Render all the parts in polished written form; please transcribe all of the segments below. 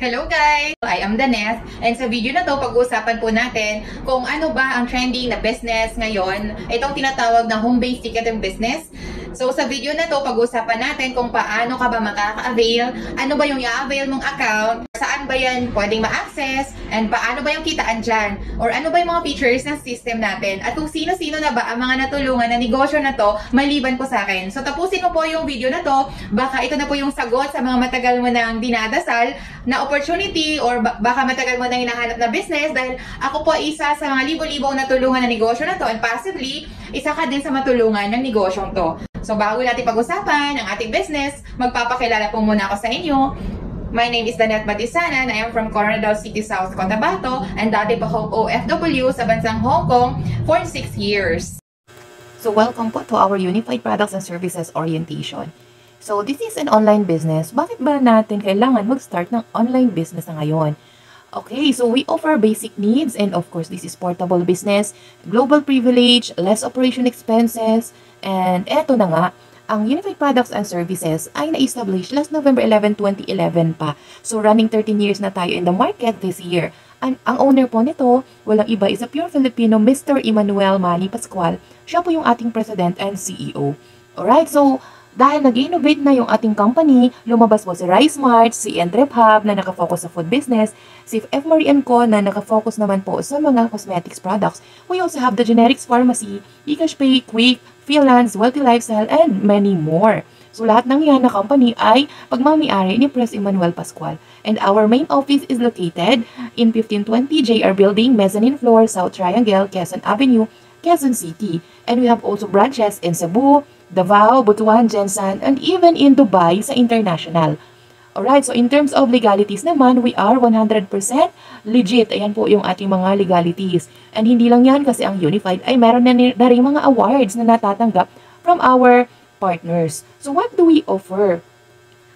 Hello guys! I am Daneth and sa video na to pag-uusapan po natin kung ano ba ang trending na business ngayon. Itong tinatawag na home-based ticketing business. So sa video na to pag-uusapan natin kung paano ka ba makaka-avail, ano ba yung i-avail mong account, saan ba yan pwedeng ma-access, and paano ba yung kitaan dyan, or ano ba yung mga features ng system natin, at kung sino-sino na ba ang mga natulungan na negosyo na to maliban po sa akin. So tapusin mo po yung video na to, baka ito na po yung sagot sa mga matagal mo nang dinadasal na opportunity or baka matagal mo na hinahanap na business dahil ako po isa sa mga libo-libong natulungan na negosyo na to and possibly isa ka din sa matulungan ng negosyong to. So bago natin pag-usapan ang ating business, magpapakilala po muna ako sa inyo. My name is Daneth Batisanan. I am from Coronadal City, South Cotabato and dati pa akong OFW sa bansang Hong Kong for 6 years. So welcome po to our Unified Products and Services Orientation. So this is an online business. Bakit ba natin kailangan mag-start ng online business na ngayon? Okay, so we offer basic needs and of course this is portable business, global privilege, less operation expenses, and eto na nga, ang Unified Products and Services ay na-establish last November 11, 2011 pa. So running 13 years na tayo in the market this year. Ang owner po nito, walang iba, is a pure Filipino, Mr. Emmanuel Manny Pascual. Siya po yung ating President and CEO. Alright, so dahil nag-innovate na yung ating company, lumabas po si RiceMart, si EntrepHub na nakafocus sa food business, si F. Marie & Co na nakafocus naman po sa mga cosmetics products. We also have the Generics Pharmacy, eCashPay, Quick, Freelance, Wealthy Lifestyle, and many more. So lahat ng yan na company ay pagmamay-ari ni Pres Emmanuel Pascual. And our main office is located in 1520 JR Building, Mezzanine Floor, South Triangle, Quezon Avenue, Quezon City. And we have also branches in Cebu, Davao, Butuan, Jensan, and even in Dubai sa international. Alright, so in terms of legalities naman, we are 100% legit. Ayan po yung ating mga legalities. And hindi lang yan kasi ang Unified ay meron na rin mga awards na natatanggap from our partners. So what do we offer?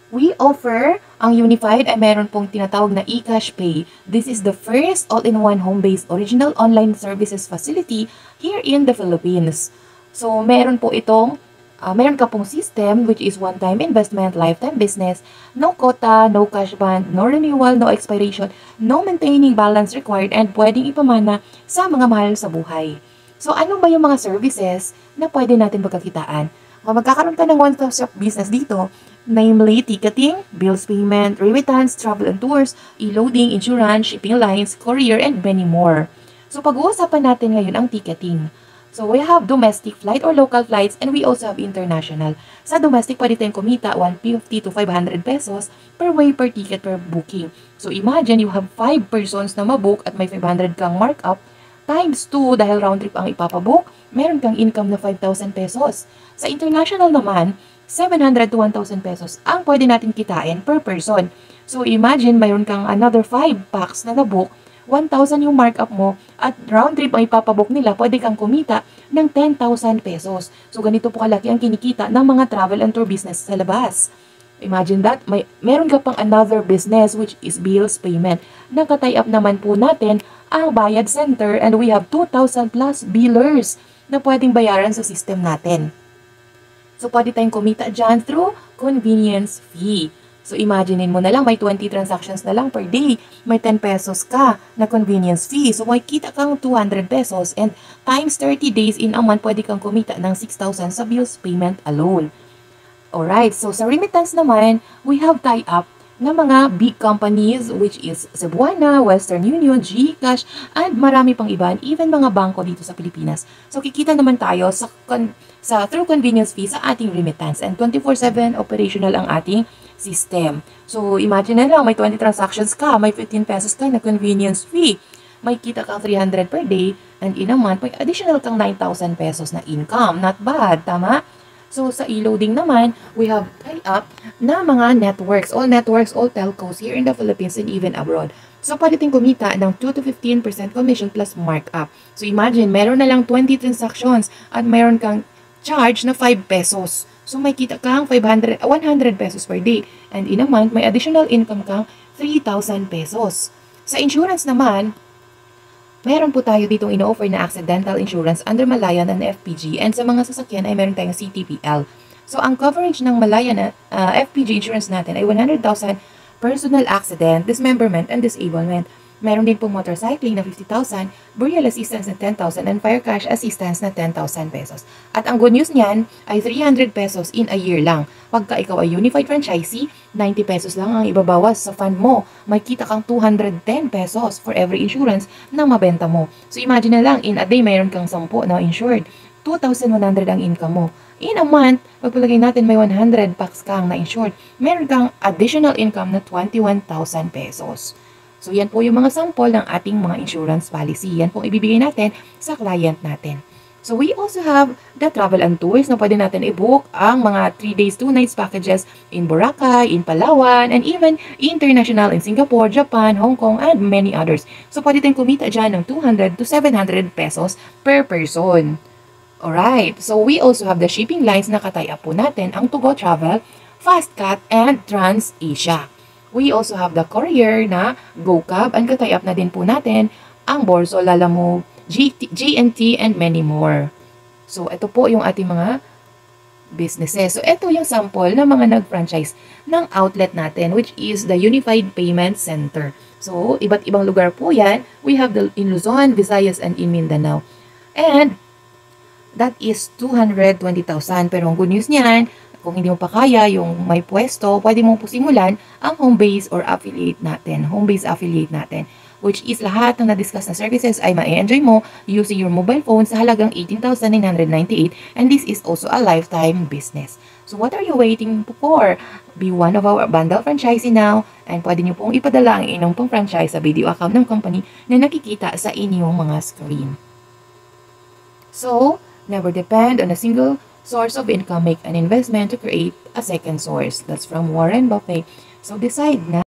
We offer, ang Unified ay meron pong tinatawag na eCashPay. This is the first all-in-one home-based original online services facility here in the Philippines. So meron po itong meron ka pong system which is one-time investment, lifetime business, no quota, no cash band, no renewal, no expiration, no maintaining balance required, and pwedeng ipamana sa mga mahal sa buhay. So ano ba yung mga services na pwede natin pagkakitaan? Magkakaroon ka ng one-stop business dito, namely ticketing, bills payment, remittance, travel and tours, e-loading, insurance, shipping lines, courier, and many more. So pag-uusapan natin ngayon ang ticketing. So, we have domestic flight or local flights and we also have international. Sa domestic, pwede tayong kumita 150 to 500 pesos per way per ticket per booking. So, imagine you have 5 persons na mabook at may 500 kang markup times 2 dahil round trip ang ipapabook, meron kang income na 5,000 pesos. Sa international naman, 700 to 1,000 pesos ang pwede natin kitain per person. So, imagine mayroon kang another 5 packs na nabook, 1,000 yung markup mo at round trip ang ipapabook nila, pwede kang kumita ng 10,000 pesos. So, ganito po kalaki ang kinikita ng mga travel and tour business sa labas. Imagine that, meron ka pang another business which is bills payment. Naka-tie up naman po natin ang Bayad Center and we have 2,000 plus billers na pwedeng bayaran sa system natin. So, pwede tayong kumita dyan through convenience fee. So, imaginein mo na lang, may 20 transactions na lang per day. May 10 pesos ka na convenience fee. So, may kita kang 200 pesos and times 30 days in a month, pwede kang kumita ng 6,000 sa bills payment alone. Alright, so sa remittance naman, we have tie-up ng mga big companies which is Cebuana, Western Union, GCash, and marami pang iba, and even mga bangko dito sa Pilipinas. So, kikita naman tayo sa through convenience fee sa ating remittance and 24/7 operational ang ating system. So, imagine na lang, may 20 transactions ka, may 15 pesos ka na convenience fee. May kita kang 300 per day, and in a month, may additional kang 9,000 pesos na income. Not bad, tama? So, sa e-loading naman, we have tie-up na mga networks, all telcos here in the Philippines and even abroad. So, pwede tayong kumita ng 2 to 15% commission plus markup. So, imagine, meron na lang 20 transactions at meron kang charge na 5 pesos. So, may kita kang 100 pesos per day. And in a month, may additional income kang 3,000 pesos. Sa insurance naman, meron po tayo ditong ino-offer na accidental insurance under Malayan and FPG. And sa mga sasakyan ay meron tayong CTPL. So, ang coverage ng Malayan FPG insurance natin ay 100,000 personal accident, dismemberment, and disablement. Meron din pong motorcycling na 50,000, burial assistance na 10,000, and fire crash assistance na 10,000 pesos. At ang good news niyan ay 300 pesos in a year lang. Pagka ikaw ay unified franchisee, 90 pesos lang ang ibabawas sa fund mo. May kita kang 210 pesos for every insurance na mabenta mo. So imagine na lang, in a day mayroon kang 10 na insured. 2,100 ang income mo. In a month, pagpalagay natin may 100 packs kang na insured, meron kang additional income na 21,000 pesos. So, yan po yung mga sample ng ating mga insurance policy. Yan po ibibigay natin sa client natin. So, we also have the travel and tours na pwede natin i-book ang mga 3 days, 2 nights packages in Boracay, in Palawan, and even international in Singapore, Japan, Hong Kong, and many others. So, pwede tayong kumita dyan ng 200 to 700 pesos per person. Alright, so we also have the shipping lines na katay-up po natin, ang To Go Travel, Fastcat, and TransAsia. We also have the courier na GoCab, and katay-up na din po natin ang Borso, Lalamove, GNT, and many more. So, ito po yung ating mga businesses. So, ito yung sample ng mga nag-franchise ng outlet natin, which is the Unified Payment Center. So, iba't ibang lugar po yan. We have in Luzon, Visayas, and in Mindanao. And, that is 220,000. Pero ang good news niyan, kung hindi mo pa kaya yung may pwesto, pwede mo po simulan ang home base or affiliate natin. Home base affiliate natin. Which is lahat ng na-discuss na services ay ma-enjoy mo using your mobile phone sa halagang 18,998. And this is also a lifetime business. So what are you waiting for? Be one of our bundle franchisee now. And pwede nyo pong ipadala ang inyong pong franchise sa video account ng company na nakikita sa inyong mga screen. So, never depend on a single source of income. Make an investment to create a second source. That's from Warren Buffett. So, decide na.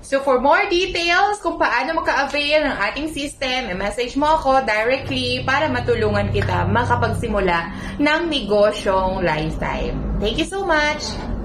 So, for more details kung paano maka-avail ng ating system, i-message mo ako directly para matulungan kita makapagsimula ng negosyong lifetime. Thank you so much!